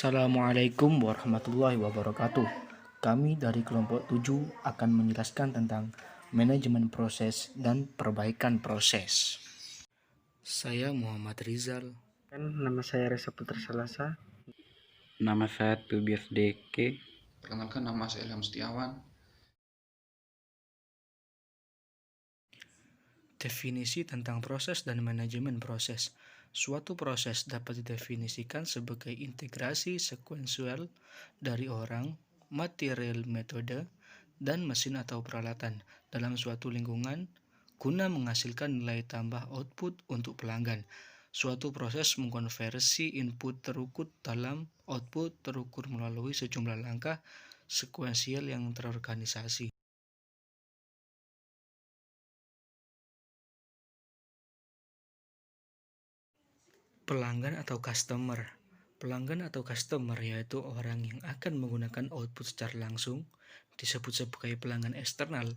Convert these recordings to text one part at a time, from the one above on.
Assalamualaikum warahmatullahi wabarakatuh. Kami dari kelompok 7 akan menjelaskan tentang manajemen proses dan perbaikan proses. Saya Muhammad Rizal. Nama saya Reza Putra Salasa. Nama saya Tobias Deke. Perkenalkan, nama saya Ilham Setiawan. Definisi tentang proses dan manajemen proses. Suatu proses dapat didefinisikan sebagai integrasi sekuensial dari orang, material, metode, dan mesin atau peralatan dalam suatu lingkungan guna menghasilkan nilai tambah output untuk pelanggan. Suatu proses mengkonversi input terukur dalam output terukur melalui sejumlah langkah sekuensial yang terorganisasi. Pelanggan atau customer. Pelanggan atau customer yaitu orang yang akan menggunakan output secara langsung, disebut sebagai pelanggan eksternal,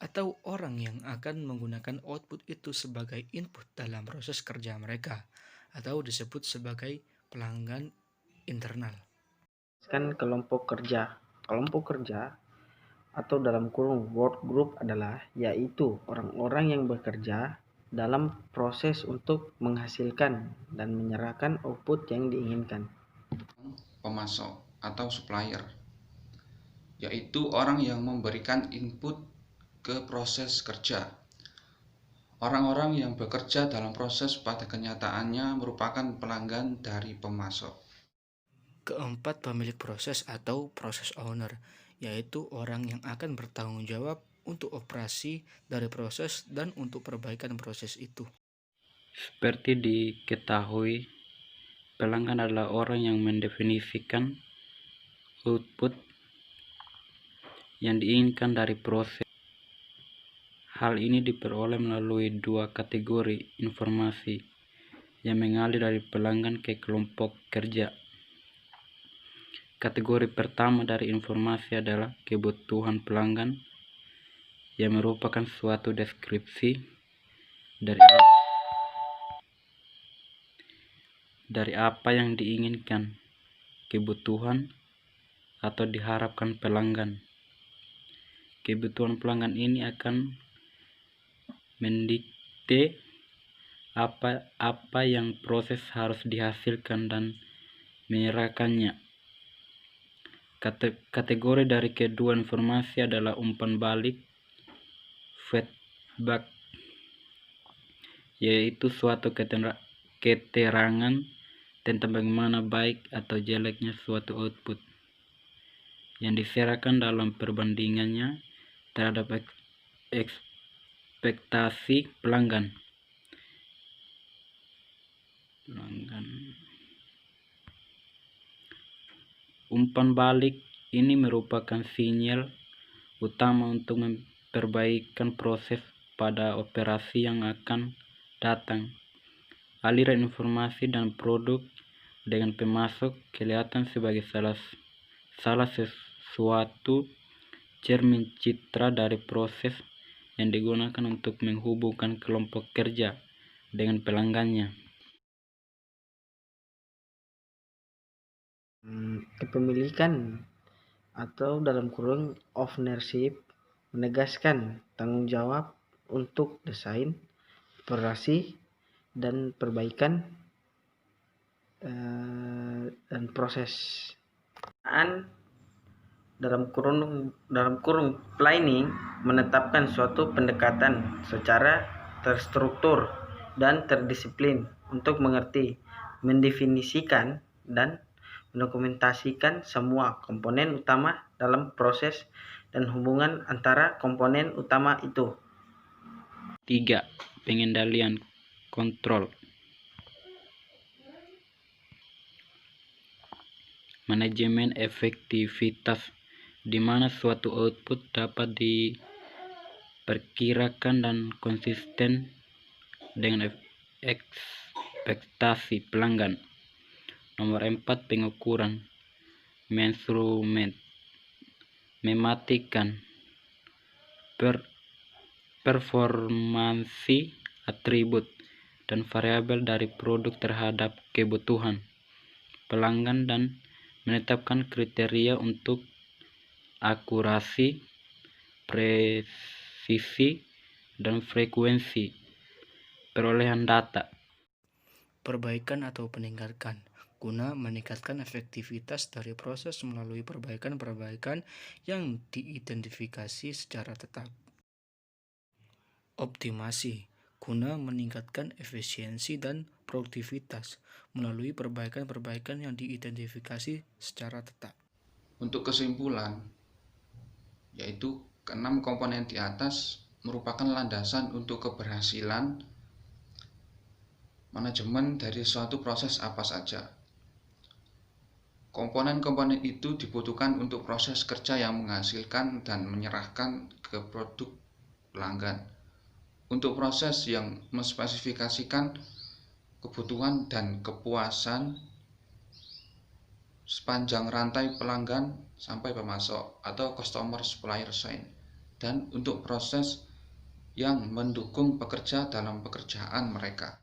atau orang yang akan menggunakan output itu sebagai input dalam proses kerja mereka, atau disebut sebagai pelanggan internal. Kelompok kerja. Kelompok kerja atau dalam kurung work group adalah yaitu orang-orang yang bekerja dalam proses untuk menghasilkan dan menyerahkan output yang diinginkan. Pemasok atau supplier, yaitu orang yang memberikan input ke proses kerja. Orang-orang yang bekerja dalam proses pada kenyataannya merupakan pelanggan dari pemasok. Keempat, pemilik proses atau process owner, yaitu orang yang akan bertanggung jawab untuk operasi dari proses dan untuk perbaikan proses itu. Seperti diketahui, pelanggan adalah orang yang mendefinisikan output yang diinginkan dari proses. Hal ini diperoleh melalui dua kategori informasi yang mengalir dari pelanggan ke kelompok kerja. Kategori pertama dari informasi adalah kebutuhan pelanggan, yang merupakan suatu deskripsi dari apa yang diinginkan, kebutuhan, atau diharapkan pelanggan. Kebutuhan pelanggan ini akan mendikte apa yang proses harus dihasilkan dan menyerahkannya. Kategori dari kedua informasi adalah umpan balik, feedback, yaitu suatu keterangan tentang bagaimana baik atau jeleknya suatu output yang diserahkan dalam perbandingannya terhadap ekspektasi pelanggan. Umpan balik ini merupakan sinyal utama untuk memperbaikan proses pada operasi yang akan datang. Aliran informasi dan produk dengan pemasok kelihatan sebagai salah sesuatu cermin citra dari proses yang digunakan untuk menghubungkan kelompok kerja dengan pelanggannya. Kepemilikan atau dalam kurung ownership menegaskan tanggung jawab untuk desain, operasi, dan perbaikan dan proses. Dalam kurung planning menetapkan suatu pendekatan secara terstruktur dan terdisiplin untuk mengerti, mendefinisikan, dan mendokumentasikan semua komponen utama dalam proses dan hubungan antara komponen utama itu. 3. Pengendalian kontrol. Manajemen efektivitas, di mana suatu output dapat diperkirakan dan konsisten dengan ekspektasi pelanggan. Nomor 4. Pengukuran menstrumen, mematikan performansi atribut dan variabel dari produk terhadap kebutuhan pelanggan dan menetapkan kriteria untuk akurasi, presisi, dan frekuensi perolehan data. Perbaikan atau peningkatkan guna meningkatkan efektivitas dari proses melalui perbaikan-perbaikan yang diidentifikasi secara tetap. Optimasi guna meningkatkan efisiensi dan produktivitas melalui perbaikan-perbaikan yang diidentifikasi secara tetap. Untuk kesimpulan, yaitu keenam komponen di atas merupakan landasan untuk keberhasilan manajemen dari suatu proses apa saja. Komponen-komponen itu dibutuhkan untuk proses kerja yang menghasilkan dan menyerahkan ke produk pelanggan. Untuk proses yang menspesifikasikan kebutuhan dan kepuasan sepanjang rantai pelanggan sampai pemasok atau customer supplier chain, dan untuk proses yang mendukung pekerja dalam pekerjaan mereka.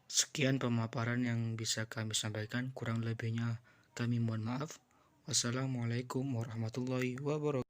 Sekian pemaparan yang bisa kami sampaikan, kurang lebihnya kami mohon maaf. Wassalamualaikum warahmatullahi wabarakatuh.